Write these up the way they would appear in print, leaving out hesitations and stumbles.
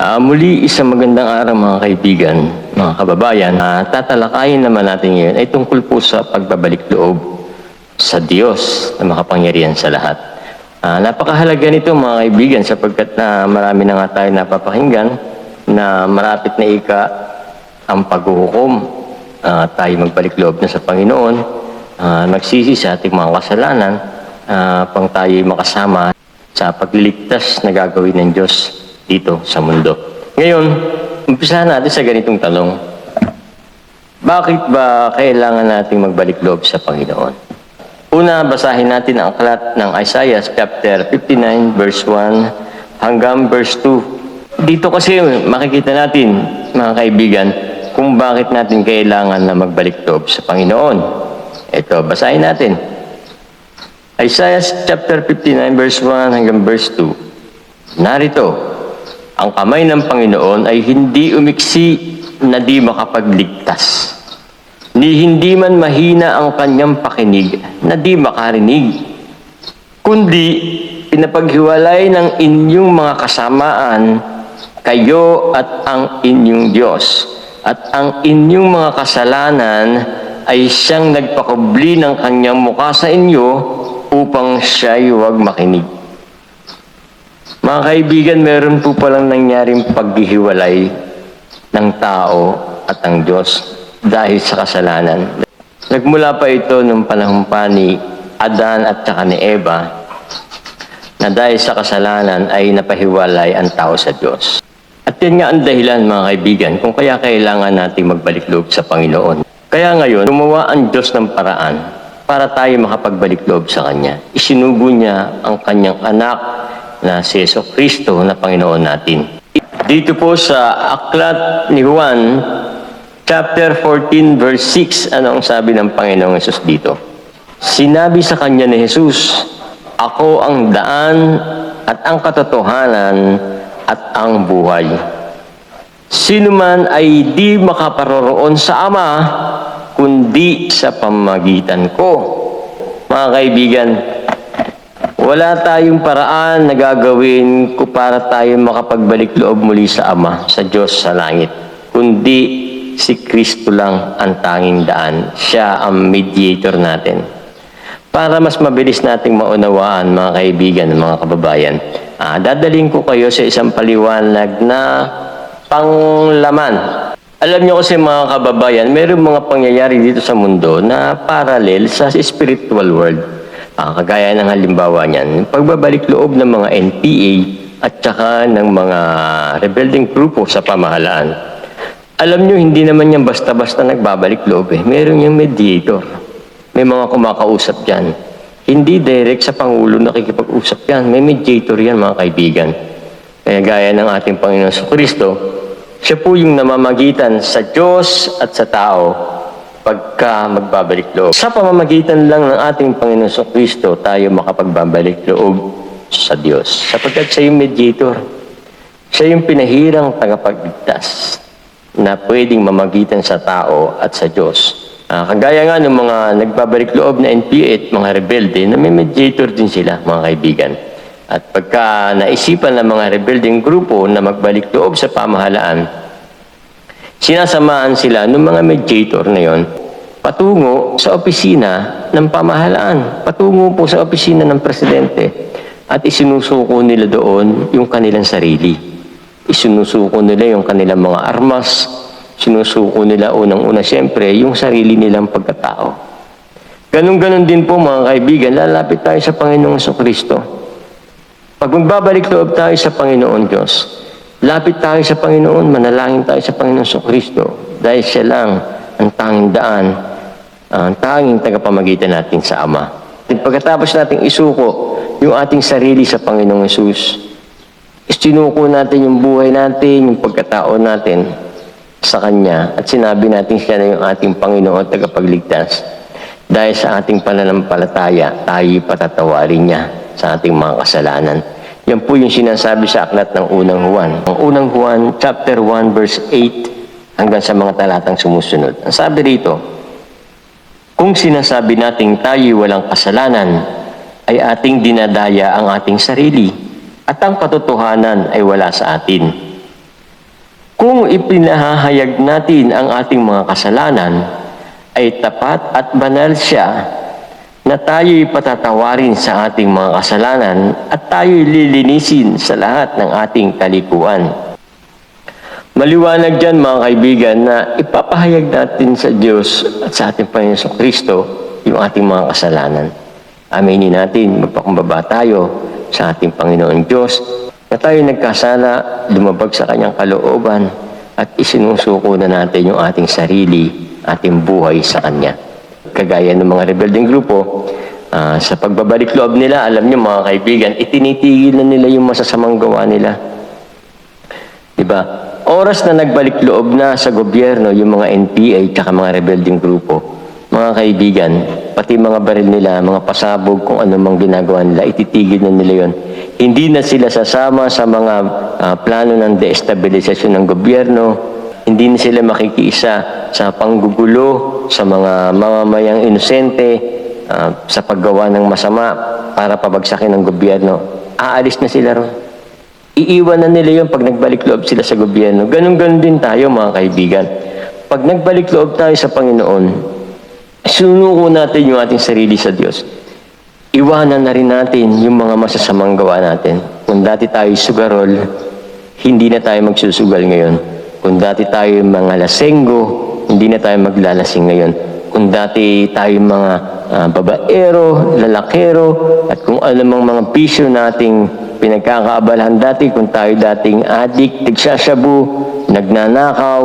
Muli, isang magandang araw mga kaibigan, mga kababayan. Tatalakayin naman natin ngayon ay tungkol po sa pagbabalik loob sa Diyos na makapangyarihan sa lahat. Napakahalaga nito mga kaibigan sapagkat marami na nga tayo napapakinggan na marapit na ang paghuhukom. Tayo magbalik loob na sa Panginoon, magsisi sa ating mga kasalanan, pang tayo'y makasama sa pagliligtas na gagawin ng Diyos dito sa mundo. Ngayon, umpisahan natin sa ganitong tanong. Bakit ba kailangan nating magbalik loob sa Panginoon? Una, basahin natin ang aklat ng Isaiah chapter 59 verse 1 hanggang verse 2. Dito kasi makikita natin, mga kaibigan, kung bakit natin kailangan na magbalik loob sa Panginoon. Ito, basahin natin. Isaiah chapter 59 verse 1 hanggang verse 2. Narito, ang kamay ng Panginoon ay hindi umiksi na di makapagligtas, ni hindi man mahina ang kanyang pakinig na di makarinig, kundi pinapaghiwalay ng inyong mga kasamaan kayo at ang inyong Diyos, at ang inyong mga kasalanan ay siyang nagpakubli ng kanyang mukha sa inyo upang siya'y huwag makinig. Mga kaibigan, meron po palang nangyaring paghihiwalay ng tao at ang Diyos dahil sa kasalanan. Nagmula pa ito nung panahon pa ni Adan at saka ni Eva, na dahil sa kasalanan ay napahiwalay ang tao sa Diyos. At yan nga ang dahilan mga kaibigan kung kaya kailangan natin magbalik loob sa Panginoon. Kaya ngayon, gumawa ang Diyos ng paraan para tayo makapagbalik loob sa Kanya. Isinugo niya ang Kanyang anak na si Jesucristo na Panginoon natin. Dito po sa aklat ni Juan, chapter 14, verse 6, ano ang sabi ng Panginoong Hesus dito? Sinabi sa kanya ni Jesus, ako ang daan at ang katotohanan at ang buhay. Sino man ay di makaparoroon sa Ama, kundi sa pamamagitan ko. Mga kaibigan, wala tayong paraan na gagawin para tayo makapagbalik loob muli sa Ama, sa Diyos sa langit. Kundi si Kristo lang ang tanging daan. Siya ang mediator natin. Para mas mabilis nating maunawaan, mga kaibigan, mga kababayan, dadaling ko kayo sa isang paliwanag na panglaman. Alam niyo kasi mga kababayan, mayroong mga pangyayari dito sa mundo na parallel sa spiritual world. Kagaya ng halimbawa niyan, pagbabalik loob ng mga NPA at saka ng mga rebelding grupo sa pamahalaan. Alam nyo, hindi naman yan basta-basta nagbabalik loob eh. Meron yung mediator. May mga kumakausap dyan. Hindi direct sa Pangulo nakikipag-usap yan. May mediator yan mga kaibigan. Kaya gaya ng ating Panginoon Jesucristo, siya po yung namamagitan sa Diyos at sa tao pagka magbabalik loob. Sa pamamagitan lang ng ating Panginoon Jesucristo, tayo makapagbabalik loob sa Diyos. Sapagkat siya yung mediator. Siya yung pinahirang tagapagligtas na pwedeng mamagitan sa tao at sa Diyos. Kagaya nga ng mga nagbabalik loob na NPA at mga rebelde, na may mediator din sila, mga kaibigan. At pagka naisipan ng mga rebelding grupo na magbalik loob sa pamahalaan, sinasamahan sila ng mga mediator na yon patungo sa opisina ng pamahalaan, patungo po sa opisina ng presidente, at isinusuko nila doon yung kanilang sarili. Isinusuko nila yung kanilang mga armas, sinusuko nila unang-una siyempre yung sarili nilang pagkatao. Ganon-ganon din po mga kaibigan, lalapit tayo sa Panginoong Jesucristo. Pag magbabalik loob tayo sa Panginoon Diyos, lapit tayo sa Panginoon, manalangin tayo sa Panginoon Jesucristo dahil siya lang ang tanging daan, ang tanging tagapamagitan natin sa Ama. Pagkatapos nating isuko yung ating sarili sa Panginoong Jesus, isinuko natin yung buhay natin, yung pagkatao natin sa Kanya, at sinabi natin siya na yung ating Panginoon at tagapagligtas. Dahil sa ating pananampalataya, tayo patatawarin niya sa ating mga kasalanan. Yan po yung sinasabi sa aklat ng unang Juan. Ang unang Juan, chapter 1, verse 8, hanggang sa mga talatang sumusunod. Ang sabi rito, kung sinasabi nating tayo walang kasalanan, ay ating dinadaya ang ating sarili, at ang katotohanan ay wala sa atin. Kung ipinahahayag natin ang ating mga kasalanan, ay tapat at banal siya na tayo'y patatawarin sa ating mga kasalanan at tayo'y lilinisin sa lahat ng ating kalikuan. Maliwanag dyan mga kaibigan na ipapahayag natin sa Diyos at sa ating Panginoon Kristo yung ating mga kasalanan. Aminin natin, magpakumbaba tayo sa ating Panginoon Diyos na tayo nagkasala, lumabag sa Kanyang kalooban at isinusuko na natin yung ating sarili, ating buhay sa Kanya. Kagaya ng mga rebelding grupo, sa pagbabalik loob nila, alam niyo mga kaibigan, itinitigil na nila yung masasamang gawa nila. Diba? Oras na nagbalik loob na sa gobyerno yung mga NPA at mga rebelding grupo, mga kaibigan, pati mga baril nila, mga pasabog, kung ano mang ginagawa nila, ititigil na nila yon. Hindi na sila sasama sa mga plano ng destabilisasyon ng gobyerno. Hindi na sila makikiisa sa panggugulo sa mga mamamayang inosente, sa paggawa ng masama para pabagsakin ng gobyerno. Aalis na sila ron. Iiwan na nila yun pag nagbalik loob sila sa gobyerno. Ganun-ganun din tayo mga kaibigan. Pag nagbalik loob tayo sa Panginoon, sunuko natin yung ating sarili sa Diyos. Iwanan na rin natin yung mga masasamang gawa natin. Kung dati tayo sugarol, hindi na tayo magsusugal ngayon. Kung dati tayo mga lasenggo, hindi na tayo maglalasing ngayon. Kung dati tayo mga babaero, lalakero, at kung anumang mga bisyo nating pinagkakaabalahan dati, kung tayo dating adik, tigsasyabu, nagnanakaw,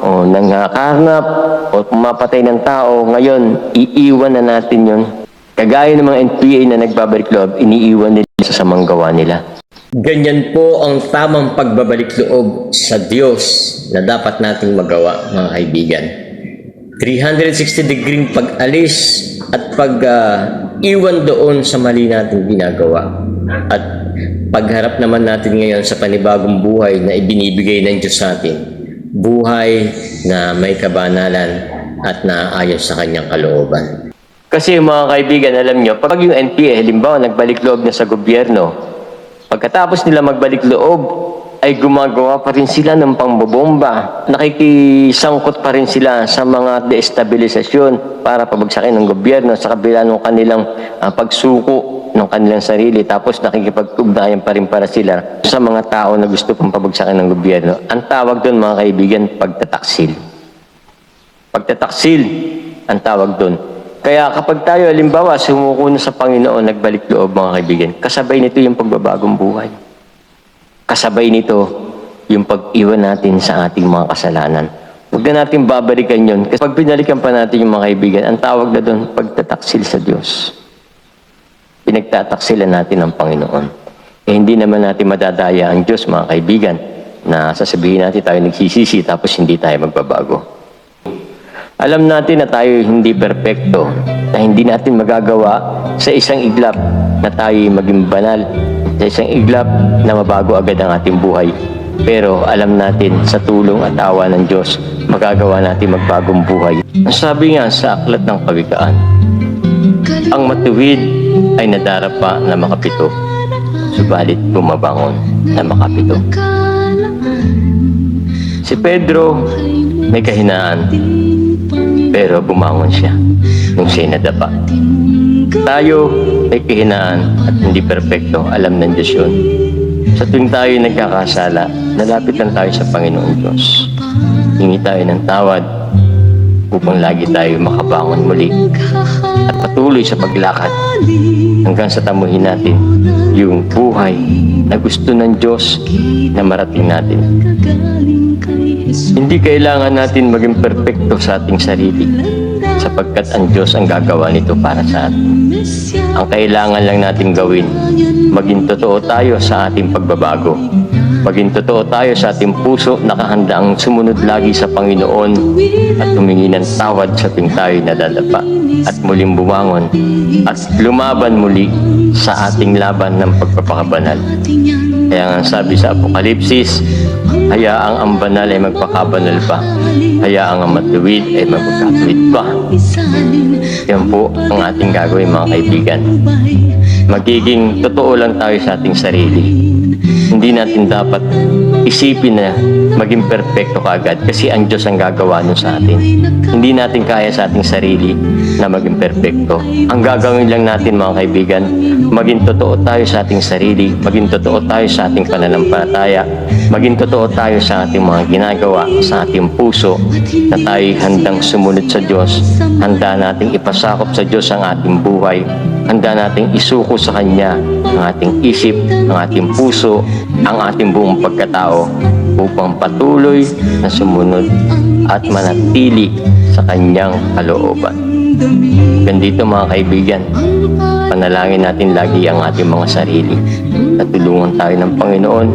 o nanghakarnap, o pumapatay ng tao, ngayon, iiwan na natin yon. Kagaya ng mga NPA na nagbabalik loob, iniiwan nila sa samang gawa nila. Ganyan po ang tamang pagbabalik loob sa Diyos na dapat nating magawa, mga kaibigan. 360-degree pag-alis at pag-iwan doon sa mali nating ginagawa. At pagharap naman natin ngayon sa panibagong buhay na ibinibigay ng Diyos sa atin. Buhay na may kabanalan at naayos sa Kanyang kalooban. Kasi mga kaibigan, alam nyo, pag yung NPA, halimbawa, nagbalik loob na sa gobyerno, pagkatapos nila magbalik loob, ay gumagawa pa rin sila ng pangbobomba. Nakikisangkot pa rin sila sa mga destabilisasyon para pabagsakin ng gobyerno sa kabila ng kanilang pagsuko ng kanilang sarili. Tapos nakikipag-ugnayan pa rin para sila sa mga tao na gusto pang pabagsakin ng gobyerno. Ang tawag doon mga kaibigan, pagtataksil. Pagtataksil ang tawag doon. Kaya kapag tayo, halimbawa, sumuko na sa Panginoon, nagbalik loob mga kaibigan, kasabay nito yung pagbabagong buhay. Kasabay nito yung pag-iwan natin sa ating mga kasalanan. Huwag na natin babalikan yun. Kasi pag binalikan pa natin yung mga kaibigan, ang tawag na doon, pagtataksil sa Diyos. Pinagtataksilan natin ang Panginoon. Eh, hindi naman natin madadaya ang Diyos, mga kaibigan, na sasabihin natin tayo nagsisisi tapos hindi tayo magbabago. Alam natin na tayo hindi perpekto, na hindi natin magagawa sa isang iglap na tayo maging banal, sa isang iglap na mabago agad ang ating buhay. Pero alam natin sa tulong at awa ng Diyos, magagawa natin magbagong buhay. Ang sabi nga sa aklat ng Kawikaan, ang matuwid ay nadarapa na makapito, subalit bumabangon na makapito. Si Pedro may kahinaan, pero bumangon siya nung siya'y nadapa. Tayo may kahinaan at hindi perpekto, alam ng Diyos yun. Sa tuwing tayo nagkakasala, nalapit lang tayo sa Panginoon Diyos. Hingi tayo ng tawad upang lagi tayo makabangon muli at patuloy sa paglakad hanggang sa tamuhin natin yung buhay na gusto ng Diyos na marating natin. Hindi kailangan natin maging perpekto sa ating sarili sapagkat ang Diyos ang gagawa nito para sa atin. Ang kailangan lang natin gawin, maging totoo tayo sa ating pagbabago. Maging totoo tayo sa ating puso, nakahandaang sumunod lagi sa Panginoon at humingi ng tawad sa tuwing tayo nadadapa at muling bumangon at lumaban muli sa ating laban ng pagpapakabanal. Kaya nga sabi sa Apokalipsis, hayaang ang banal ay magpakabanal pa, hayaang ang matuwid ay magpakatuwid pa. Yan po ang ating gagawin, mga kaibigan. Magiging totoo lang tayo sa ating sarili. Hindi natin dapat isipin na maging perfecto kaagad kasi ang Diyos ang gagawa nun sa atin. Hindi natin kaya sa ating sarili na maging perfecto. Ang gagawin lang natin, mga kaibigan, maging totoo tayo sa ating sarili, maging totoo tayo sa ating pananampalataya, maging totoo tayo sa ating mga ginagawa, sa ating puso, na tayo handang sumunod sa Diyos, handa nating ipasakop sa Diyos ang ating buhay, handa nating isuko sa Kanya ang ating isip, ang ating puso, ang ating buong pagkatao upang patuloy na sumunod at manatili sa Kanyang kalooban. Ganito, mga kaibigan, panalangin natin lagi ang ating mga sarili. Natulungan tayo ng Panginoon,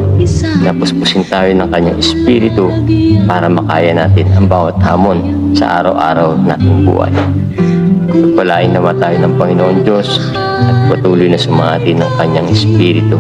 napuspusin tayo ng Kanyang Espiritu para makaya natin ang bawat hamon sa araw-araw nating buhay. Pagpalain naman tayo ng Panginoon Diyos at patuloy na sumati ng Kanyang Espiritu